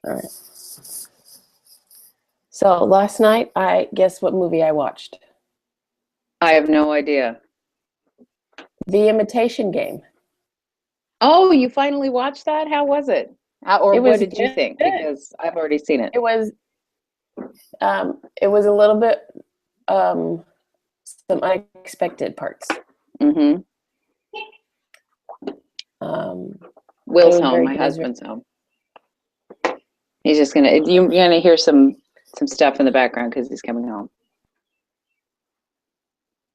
All right. So last night, I guess what movie I watched? I have no idea. The Imitation Game. Oh, you finally watched that? How was it? Or It what was did you good. think? Because I've already seen it. It was a little bit some unexpected parts. Mm-hmm. Um, Will's it was home. very My good. husband's home. He's just you're gonna hear some stuff in the background because he's coming home.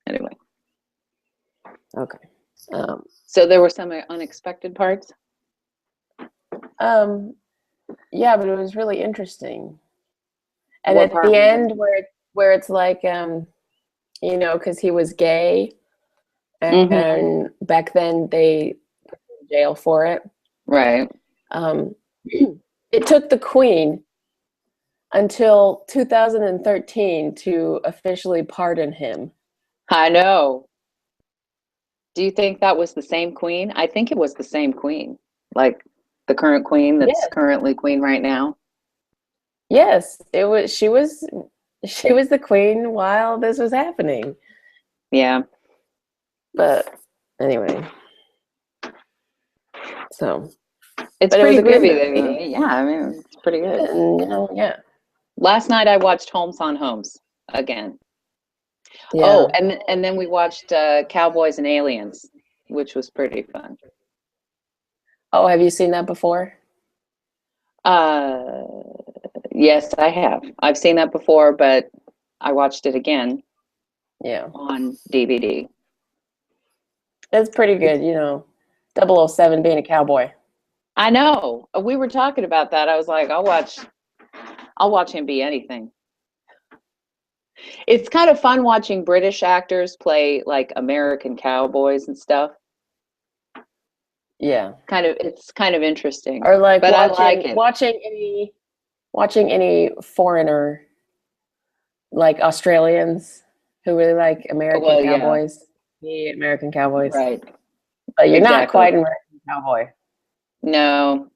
Anyway, Okay. so there were some unexpected parts. Yeah, but it was really interesting. And What at part the was end, where it's like, because he was gay, it? and back then they put him in jail for it. Right. It took the Queen until 2013 to officially pardon him. I know. Do you think that was the same queen? I think it was the same queen, like the current queen that's Yes, currently queen right now. yes, it was. She was the Queen while this was happening. Yeah. But anyway, so It's but it was pretty a good groovy. movie. Yeah, I mean, it's pretty good. And, yeah, Last night I watched Holmes on Holmes again. Oh, yeah. and then we watched Cowboys and Aliens, which was pretty fun. Oh, have you seen that before? Uh, yes, I have. I've seen that before, but I watched it again Yeah, on DVD. it's pretty good. 007 being a cowboy. I know. We were talking about that. I was like, I'll watch him be anything. It's kind of fun watching British actors play like American cowboys and stuff. Yeah, It's kind of interesting. or like But I like it. watching any foreigner, like Australians who really like American Well, yeah, cowboys, the American cowboys. right. But you're not Exactly. quite an American cowboy. No,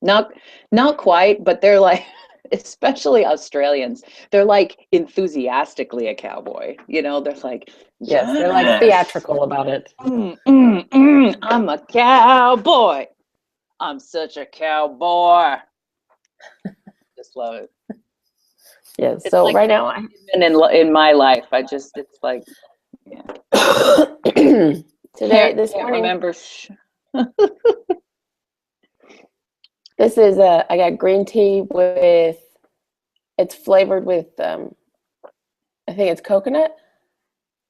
not quite, but they're like, especially Australians, they're like enthusiastically a cowboy. They're like, Yes, they're like yes, theatrical about it. I'm a cowboy. I'm such a cowboy. Just love it. Yes. It's So like right now, in my life, it's like, yeah. this Can't morning, remember. this is I got green tea with. It's flavored with I think it's coconut.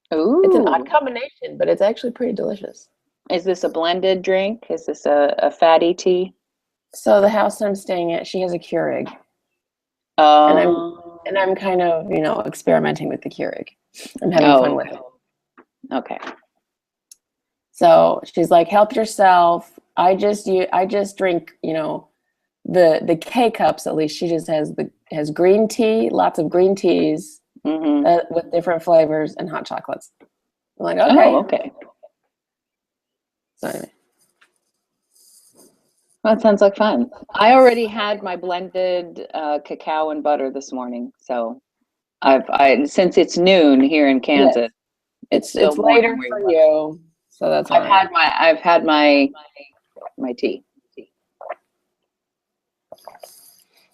It's an odd Ooh, combination, but it's actually pretty delicious. is this a blended drink? Is this a fatty tea? So the house I'm staying at, she has a Keurig, and I'm Um, and I'm kind of experimenting with the Keurig. I'm having fun oh, with it. okay. So she's like, "Help yourself." I just drink the K cups. At least she just has green tea, lots of green teas Mm-hmm. with different flavors and hot chocolates. I'm like, Oh, okay. okay. So anyway. That sounds like fun. I already had my blended cacao and butter this morning, so I since it's noon here in Yes, Kansas, it's still it's morning later where for you are. you, so that's all right. I've had my tea.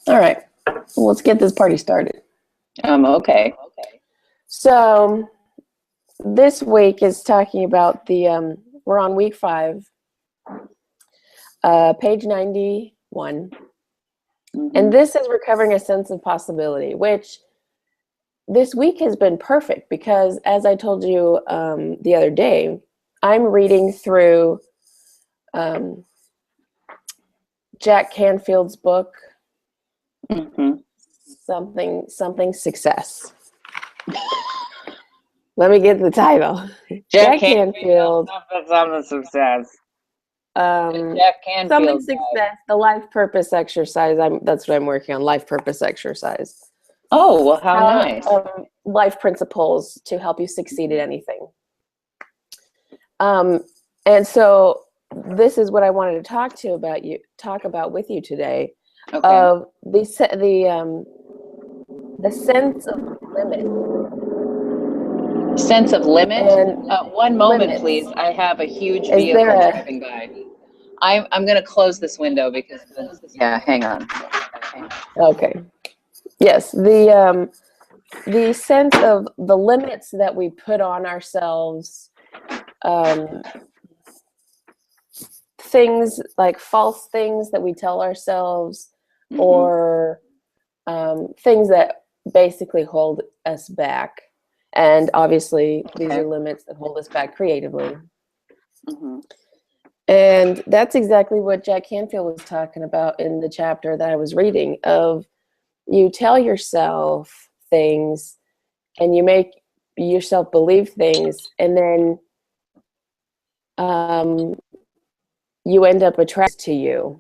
All right, well, let's get this party started. Okay. So this week is talking about the we're on week 5, page 91, Mm-hmm. and this is recovering a sense of possibility, which this week has been perfect because, as I told you the other day, I'm reading through Jack Canfield's book, Mm-hmm. something success. Let me get the title. Jack Jack Canfield. Canfield. Something success. Jack Canfield. Something success. The life purpose exercise. That's what I'm working on. Life purpose exercise. Oh, well, how nice. Life principles to help you succeed at anything. And so this is what I wanted to talk about with you today. Okay. of the sense of limit Sense of limit. and One moment, please. limits. I have a huge Is there vehicle a driving by. I'm going to close this window because yeah, hang on. okay? Yes, the sense of the limits that we put on ourselves, um, things like false things that we tell ourselves, Mm-hmm. or things that basically hold us back. And obviously, these Okay. are limits that hold us back creatively. Mm-hmm. And that's exactly what Jack Canfield was talking about in the chapter that I was reading of you tell yourself things and you make yourself believe things, and then um, you end up attracted to you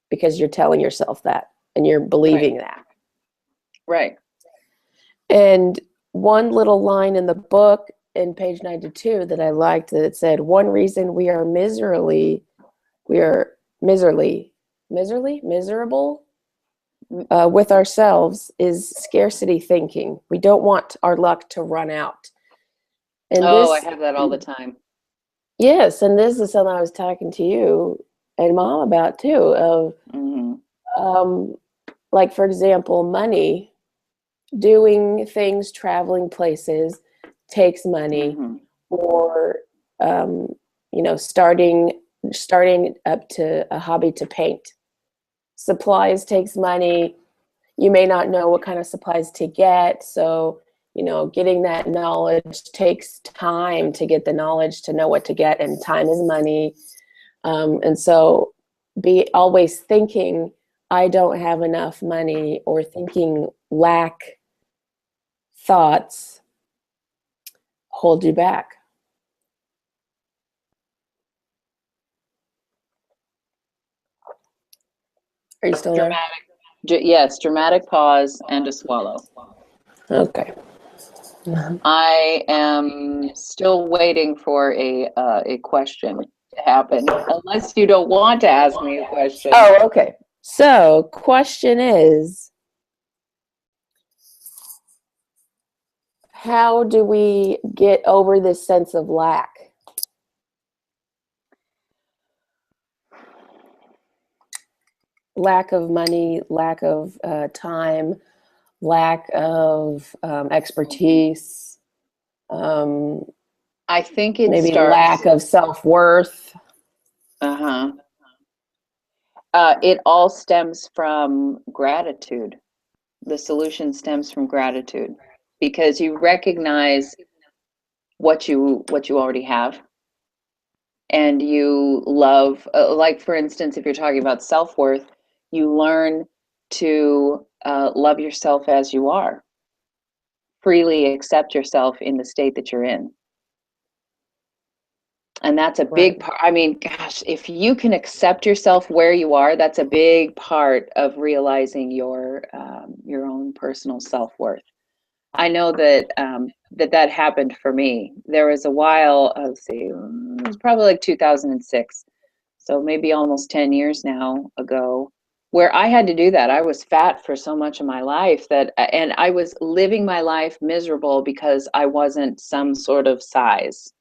because you're telling yourself that and you're Right. believing that. Right. And one little line in the book in page 92 that I liked, that it said, one reason we are miserable with ourselves is scarcity thinking. We don't want our luck to run out. And Oh, I this, have that all the time. yes, and this is something I was talking to you and mom about too, of Mm-hmm. um, like, for example, money, doing things, traveling places takes money, Mm-hmm. or um, starting up to a hobby to paint. Supplies takes money. You may not know what kind of supplies to get, so getting that knowledge takes time to get the knowledge to know what to get, and time is money. And so be always thinking, I don't have enough money, or thinking lack thoughts hold you back. Are you still there? Dramatic. Yes, dramatic pause and a swallow. Okay. I am still waiting for a question to happen, unless you don't want to ask me a question. Oh, okay. So, question is, how do we get over this sense of lack? Lack of money, lack of time, lack of expertise, um, I think it maybe starts. lack of self-worth. Uh-huh. It all stems from gratitude. The solution stems from gratitude because you recognize what you already have, and you love, like for instance, if you're talking about self-worth, you learn to love yourself as you are, freely accept yourself in the state that you're in. And that's a big Right. part. I mean, gosh, if you can accept yourself where you are, that's a big part of realizing your own personal self-worth. I know that that happened for me. There was a while, let's see, it was probably like 2006, so maybe almost 10 years now ago, where I had to do that. I was fat for so much of my life and I was living my life miserable because I wasn't some sort of size.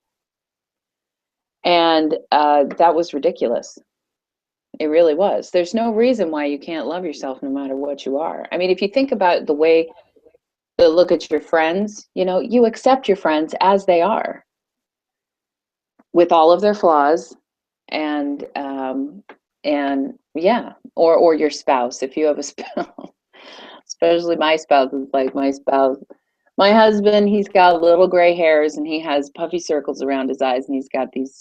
And that was ridiculous. It really was. There's no reason why you can't love yourself no matter what you are. I mean, if you think about the way to look at your friends, you accept your friends as they are with all of their flaws, and yeah, or your spouse, if you have a spouse. Especially my spouse is like my spouse. My husband, he's got little gray hairs and he has puffy circles around his eyes and he's got these,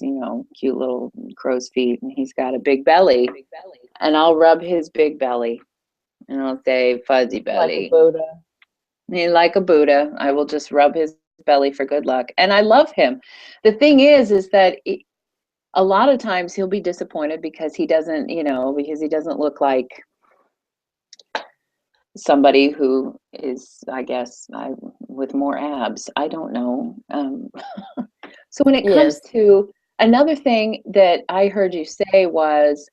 cute little crow's feet and he's got a big belly. And I'll rub his big belly and I'll say, fuzzy Like a belly. Buddha. Like a Buddha, I will just rub his belly for good luck. And I love him. The thing is that a lot of times he'll be disappointed because he doesn't, because he doesn't look like somebody who is, I guess, with more abs. I don't know. So when it comes Yes. to another thing that I heard you say was,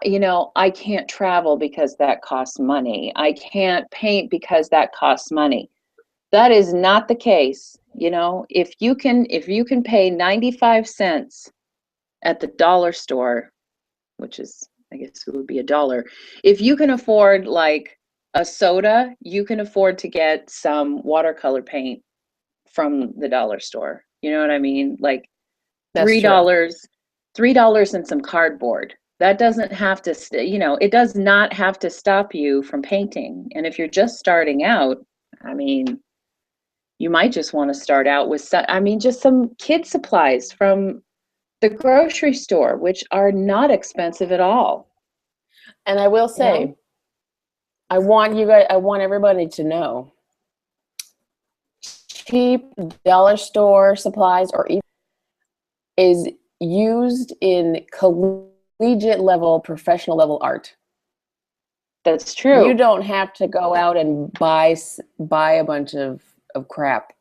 you know, I can't travel because that costs money. I can't paint because that costs money. That is not the case. You know, if you can pay 95 cents at the dollar store, which is, I guess it would be $1. If you can afford like a soda, you can afford to get some watercolor paint from the dollar store. You know what I mean? Like That's $3, true. $3 and some cardboard. That doesn't have to, you know, it does not have to stop you from painting. And if you're just starting out, I mean, you might just want to start out with some, I mean, just some kid supplies from the grocery store, which are not expensive at all. And I will You say, know? I want everybody to know, cheap dollar store supplies or even is used in collegiate level, professional level art. That's You true. don't have to go out and buy a bunch of crap.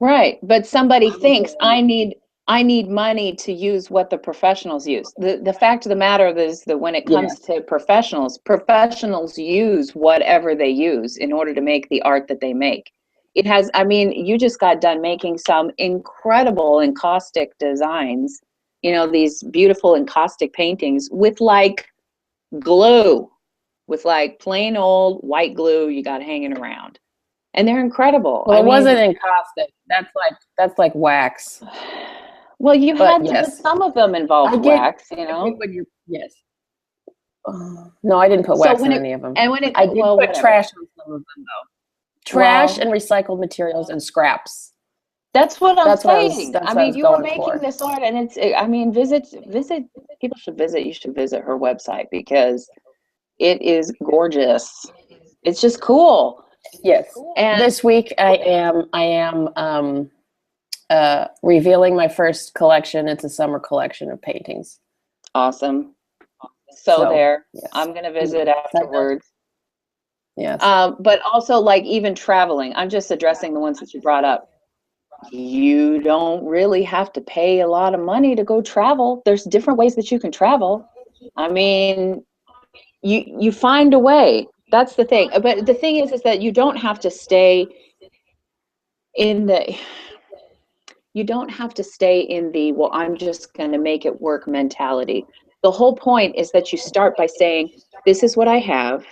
Right. But somebody thinks I need money to use what the professionals use. The fact of the matter is that when it Yeah. comes to professionals, professionals use whatever they use in order to make the art that they make. It has, I mean, you just got done making some incredible encaustic designs, you know, these beautiful encaustic paintings with like glue, with like plain old white glue you got hanging around. And they're incredible. Well, I it wasn't mean, encaustic. That's like wax. well, you But had to, but yes, some of them I involved get wax, you I get know? what you're. Yes. No, I didn't put So wax when on it, any of them. and when it, I did well, put whatever. trash on some of them though. Trash Well, and recycled materials and scraps. that's what I'm That's what I was. saying. That's I what I mean, was you were going making for. this art and it's, I mean, visit, people should visit, you should visit her website because it is gorgeous. It's just cool. Yes. And This week I am revealing my first collection. It's a summer collection of paintings. awesome. So So there, yes. I'm going to I'm visit excited. afterwards. Yes. But also like even traveling, I'm just addressing the ones that you brought up. You don't really have to pay a lot of money to go travel. There's different ways that you can travel. I mean, you find a way. That's the thing. But the thing is that you don't have to stay in the you don't have to stay in the, well, I'm just going to make it work mentality. The whole point is that you start by saying, this is what I have.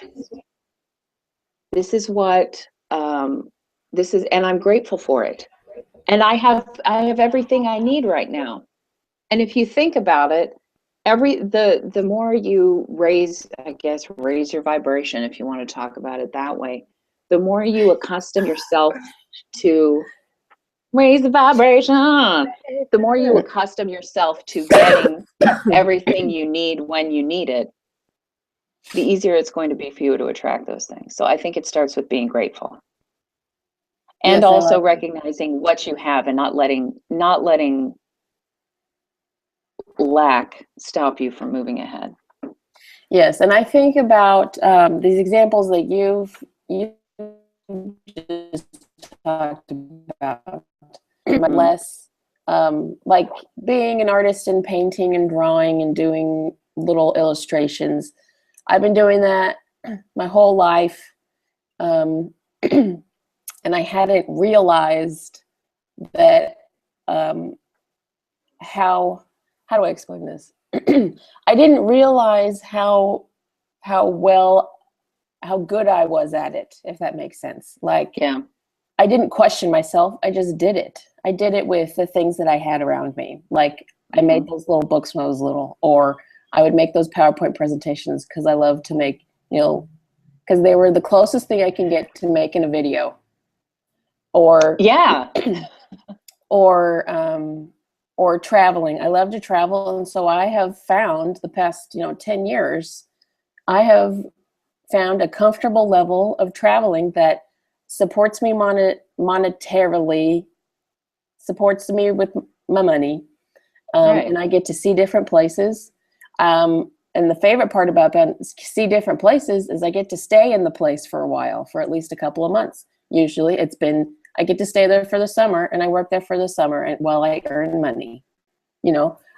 This is what this is, and I'm grateful for it. And I have everything I need right now. And if you think about it, the more you raise, I guess, raise your vibration, if you want to talk about it that way, the more you accustom yourself to raise the vibration, the more you accustom yourself to getting everything you need when you need it, the easier it's going to be for you to attract those things. So I think it starts with being grateful. And Yes, I also like it. recognizing what you have and not letting lack stop you from moving ahead. Yes, and I think about these examples that you just talked about, but Mm-hmm. less like being an artist and painting and drawing and doing little illustrations. I've been doing that my whole life, and I hadn't realized that how do I explain this? I didn't realize how good I was at it, if that makes sense. Like Yeah. I didn't question myself. I just did it. I did it with the things that I had around me. Like I made Mm-hmm. those little books when I was little, or I would make those PowerPoint presentations because I love to make, because they were the closest thing I can get to making a video. Or Yeah. or or traveling. I love to travel, and so I have found the past 10 years, I have found a comfortable level of traveling that supports me monetarily, supports me with my money, Right. and I get to see different places. And the favorite part about that, see different places, is I get to stay in the place for a while, for at least a couple of months. Usually I get to stay there for the summer, and I work there for the summer and while I earn money.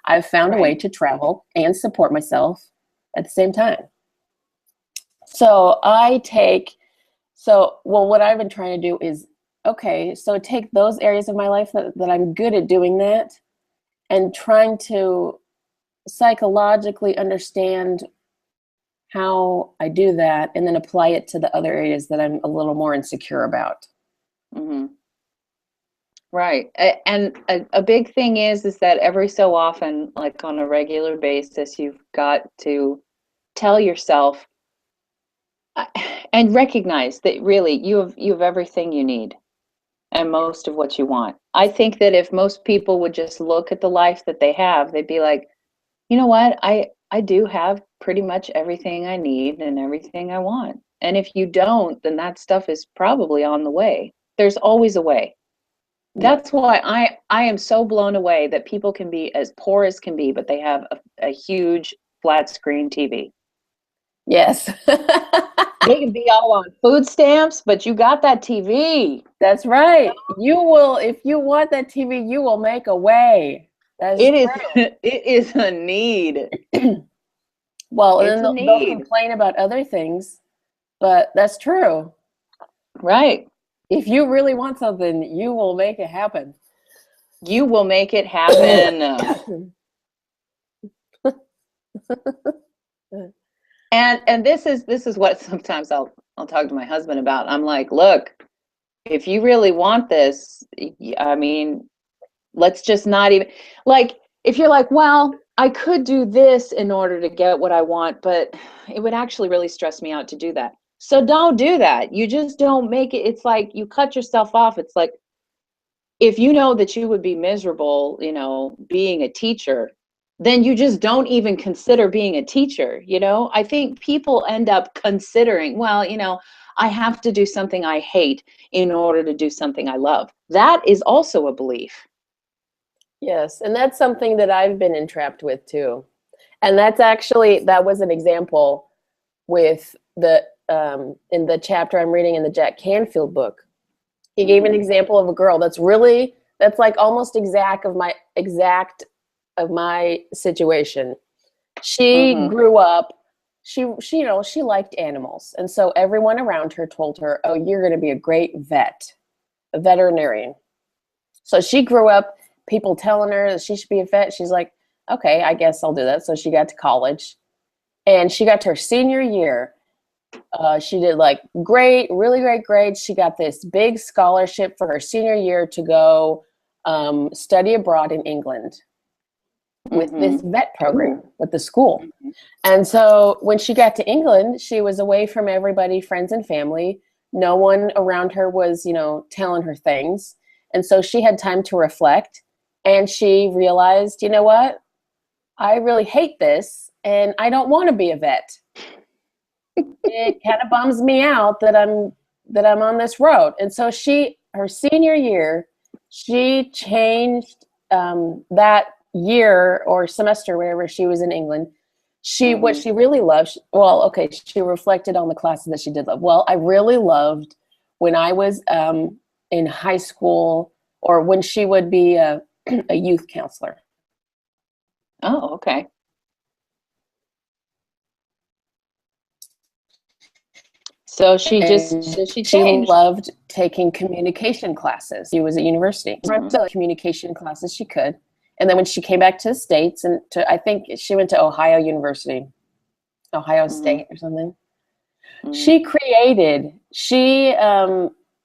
I've found a way Right. to travel and support myself at the same time. So what I've been trying to do is, okay, so take those areas of my life that I'm good at doing that, and trying to psychologically understand how I do that, and then apply it to the other areas that I'm a little more insecure about. Mm-hmm. Right. And a big thing is that every so often, like on a regular basis, you've got to tell yourself and recognize that really you have everything you need and most of what you want. I think that if most people would just look at the life that they have, they'd be like, you know what? I do have pretty much everything I need and everything I want. And if you don't, then that stuff is probably on the way. There's always a way. That's why I am so blown away that people can be as poor as can be, but they have a huge flat screen TV. Yes. They can be all on food stamps, but you got that TV. That's right. You will, if you want that TV, you will make a way. That's It is true. it is a need. Well, It's and a then they'll need. complain about other things, but that's true. Right. If you really want something, you will make it happen. You will make it happen. And this is what sometimes I'll talk to my husband about. I'm like, look, if you really want this, I mean, let's just not even, like, if you're like, well, I could do this in order to get what I want, but it would actually really stress me out to do that. So don't do that. You just don't make it. It's like you cut yourself off. It's like, if you know that you would be miserable, being a teacher, then you just don't even consider being a teacher. I think people end up considering, well, I have to do something I hate in order to do something I love. That is also a belief. Yes, and that's something that I've been entrapped with too. And that was an example with in the chapter I'm reading in the Jack Canfield book. He gave an example of a girl that's like almost exact of my situation. She grew up, she liked animals. And so everyone around her told her, "Oh, you're going to be a great a veterinarian." So she grew up, people telling her that she should be a vet. She's like, "Okay, I guess I'll do that." So she got to college, and she got to her senior year. She did like really great grades. She got this big scholarship for her senior year to go study abroad in England with this vet program with the school. And so when she got to England, she was away from everybody, friends and family. No one around her was, telling her things. And so she had time to reflect, and she realized, you know what? I really hate this, and I don't want to be a vet. It kind of bums me out that I'm on this road. And so her senior year, she changed that year or semester, whenever she was in England. What she really loved, she reflected on the classes that she did love. Well, I really loved when I was in high school, or when she would be a youth counselor. Oh, okay. So she loved taking communication classes. She was at university. Communication classes she could. And then when she came back to the States, I think she went to Ohio University, Ohio State or something. She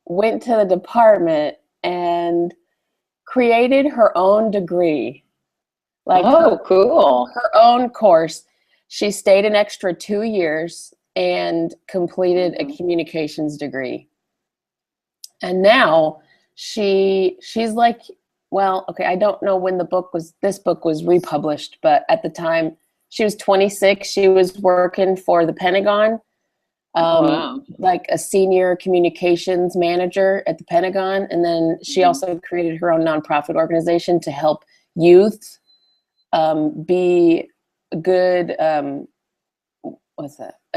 went to the department and created her own degree. Cool. Her own course. She stayed an extra 2 years and completed a communications degree. And now she's like, well, okay, I don't know when this book was republished, but at the time she was 26. She was working for the Pentagon, like a senior communications manager at the Pentagon. And then she also created her own nonprofit organization to help youth be a good, a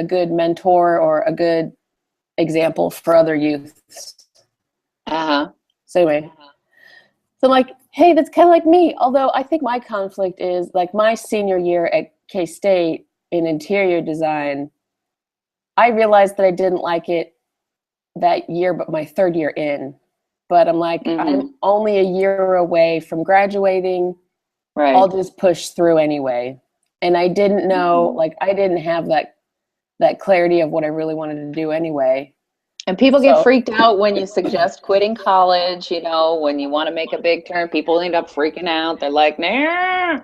good mentor or a good example for other youth. So anyway, so I'm like, hey, that's kind of like me. Although I think my conflict is like my senior year at K-State, in interior design, I realized that I didn't like it that year, but my third year in. But I'm like, I'm only a year away from graduating. Right. I'll just push through anyway. And I didn't know, like, I didn't have that clarity of what I really wanted to do anyway. And people get freaked out when you suggest quitting college, you know, when you want to make a big turn, people end up freaking out. They're like, nah.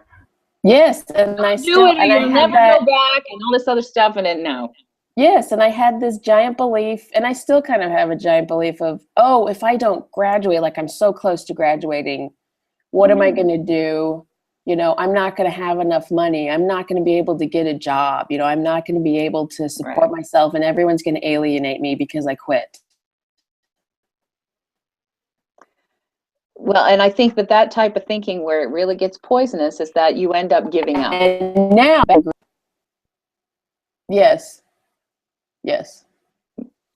Yes, and I Do it or and I you'll had never that, go back and all this other stuff, and then no. yes, and I had this giant belief, and I still kind of have a giant belief of, oh, if I don't graduate, like I'm so close to graduating, what am I going to do? You know, I'm not going to have enough money. I'm not going to be able to get a job. You know, I'm not going to be able to support myself, and everyone's going to alienate me because I quit. Well, and I think that type of thinking where it really gets poisonous is that you end up giving up. And now, yes.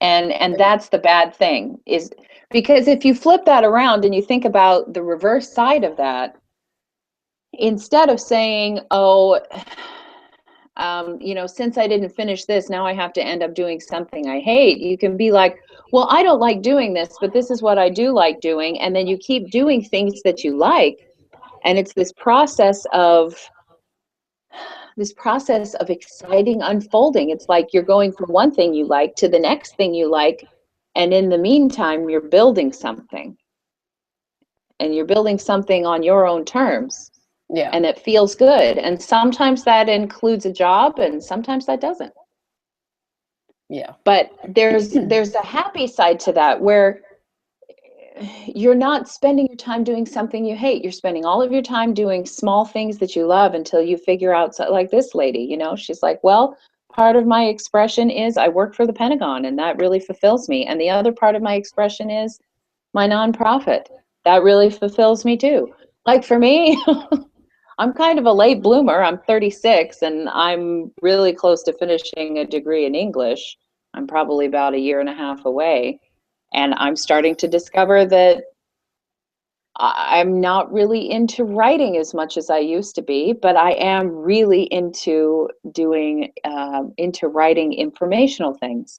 And that's the bad thing, is because if you flip that around and you think about the reverse side of that, instead of saying, oh, you know, since I didn't finish this, now I have to end up doing something I hate, you can be like, well, I don't like doing this, but this is what I do like doing. And then you keep doing things that you like. And it's this process of exciting unfolding. It's like you're going from one thing you like to the next thing you like. And in the meantime, you're building something. And you're building something on your own terms. Yeah. And it feels good. And sometimes that includes a job, and sometimes that doesn't. Yeah. But there's a happy side to that, where you're not spending your time doing something you hate. You're spending all of your time doing small things that you love until you figure out, like this lady, you know, she's like, well, part of my expression is I work for the Pentagon, and that really fulfills me. And the other part of my expression is my nonprofit. That really fulfills me too. Like for me, I'm kind of a late bloomer. I'm 36, and I'm really close to finishing a degree in English. I'm probably about a year and a half away. And I'm starting to discover that I'm not really into writing as much as I used to be, but I am really into into writing informational things.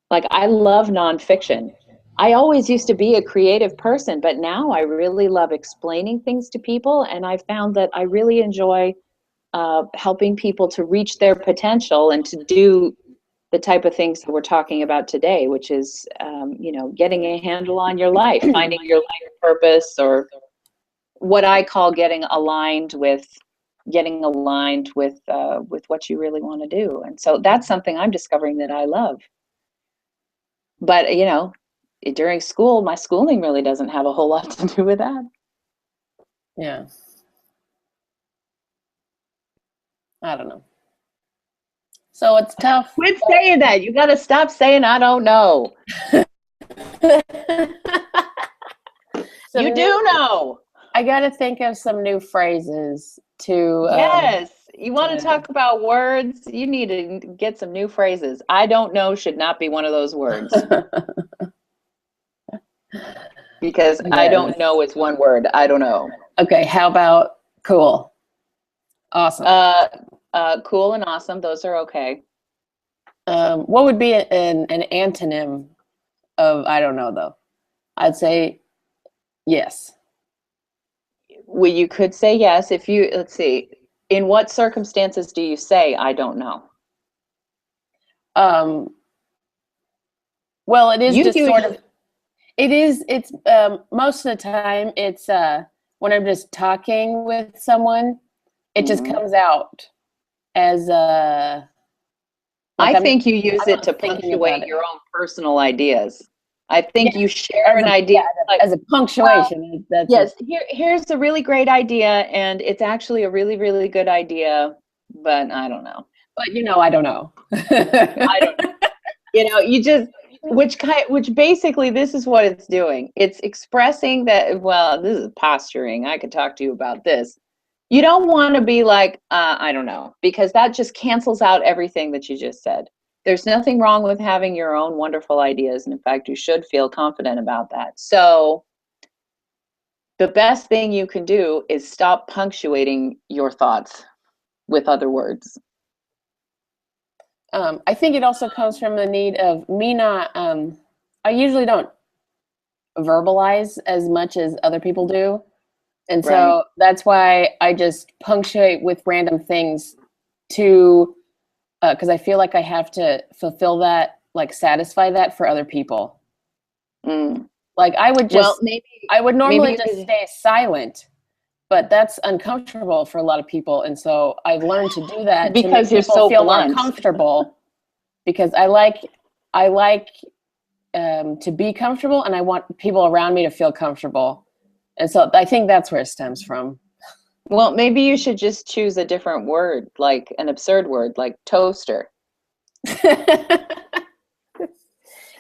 Like, I love nonfiction. I always used to be a creative person, but now I really love explaining things to people. And I found that I really enjoy helping people to reach their potential and to do the type of things that we're talking about today, which is, you know, getting a handle on your life, finding your life purpose, or what I call getting aligned with what you really want to do. And so that's something I'm discovering that I love. But, you know, during school, my schooling really doesn't have a whole lot to do with that. Yeah. I don't know. So it's tough. Quit saying that. You got to stop saying, I don't know. You do know. I got to think of some new phrases to. Yes. You want to talk about words? You need to get some new phrases. I don't know should not be one of those words. Because I don't know is one word. I don't know. Okay. How about cool? Awesome. Cool and awesome. Those are okay. What would be an antonym of I don't know, though? I'd say yes. Well, you could say yes if you, let's see, in what circumstances do you say I don't know? Well, it is just sort of, it's most of the time it's when I'm just talking with someone, it just comes out as I think you use it to punctuate your own personal ideas. I think you share an idea as a punctuation. Yes, here's a really great idea, and it's actually a really, really good idea, but I don't know. But you know, I don't know. I don't know. You know, you just, which basically this is what it's doing. It's expressing that, well, this is posturing. I could talk to you about this. You don't want to be like, I don't know, because that just cancels out everything that you just said. There's nothing wrong with having your own wonderful ideas. And in fact, you should feel confident about that. So the best thing you can do is stop punctuating your thoughts with other words. I think it also comes from the need of me not, I usually don't verbalize as much as other people do. And Right. so that's why I just punctuate with random things to, because I feel like I have to fulfill that, like satisfy that for other people. Mm. Like I would Well, just, I would normally you just could, stay silent, but that's uncomfortable for a lot of people. And so I've learned to do that to because make you're people so feel more blunt. comfortable, because I like to be comfortable, and I want people around me to feel comfortable. And so I think that's where it stems from. Well, maybe you should just choose a different word, like an absurd word, like toaster.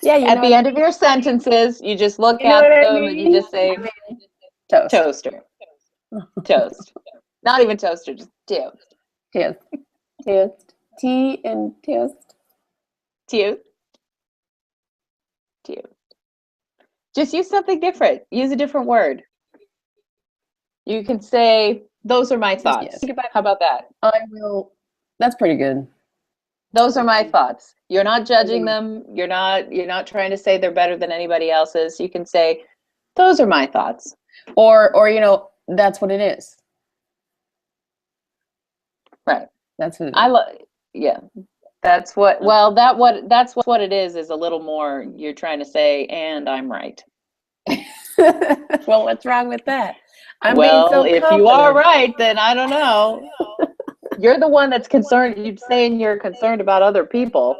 Yeah, you At know the what end of your sentences, you just look You know at what I them and you mean? just say Toast. toaster. Toast. Not even toaster, just toast. Toast. Toast. Tea and toast. Toast. Toast. Just use something different. Use a different word. You can say, those are my thoughts. Think about, How about that? I will. That's pretty good. Those are my thoughts. You're not judging them. You're not trying to say they're better than anybody else's. You can say, those are my thoughts. Or you know, that's what it is. Right. That's what it is. Yeah. That's what that's what it is a little more you're trying to say, and I'm right. Well, what's wrong with that? I'm being Well, so if you are confident. right, then I don't know. You're the one that's concerned. You're saying you're concerned about other people.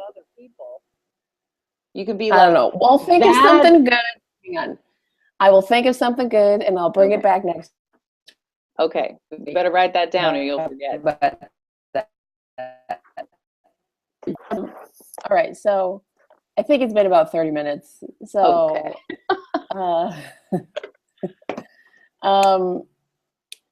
You can be I like, don't know. Well, think of that. something good. Hang on. I will think of something good, and I'll bring it back next. Okay, you better write that down or you'll forget. But, all right, so I think it's been about 30 minutes. So, Okay.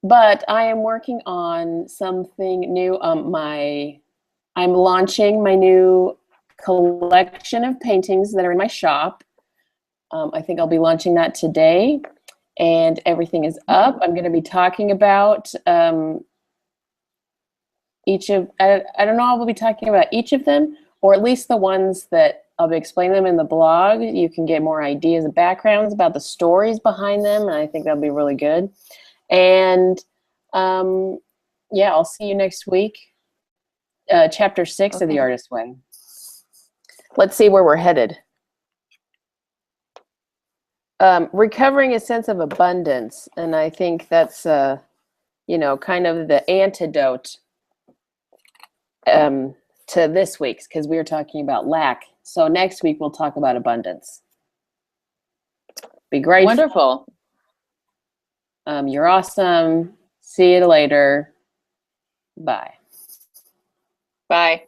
But I am working on something new. I'm launching my new collection of paintings that are in my shop. I think I'll be launching that today, and everything is up. I'm going to be talking about each of, I don't know, I will be talking about each of them, or at least the ones that I'll be explaining them in the blog. You can get more ideas and backgrounds about the stories behind them, and I think that'll be really good. And yeah, I'll see you next week. Chapter 6 of The Artist's Way. Let's see where we're headed. Recovering a sense of abundance, and I think that's you know, kind of the antidote to this week's, because we were talking about lack. So next week we'll talk about abundance. Be grateful. Wonderful. You're awesome. See you later. Bye. Bye.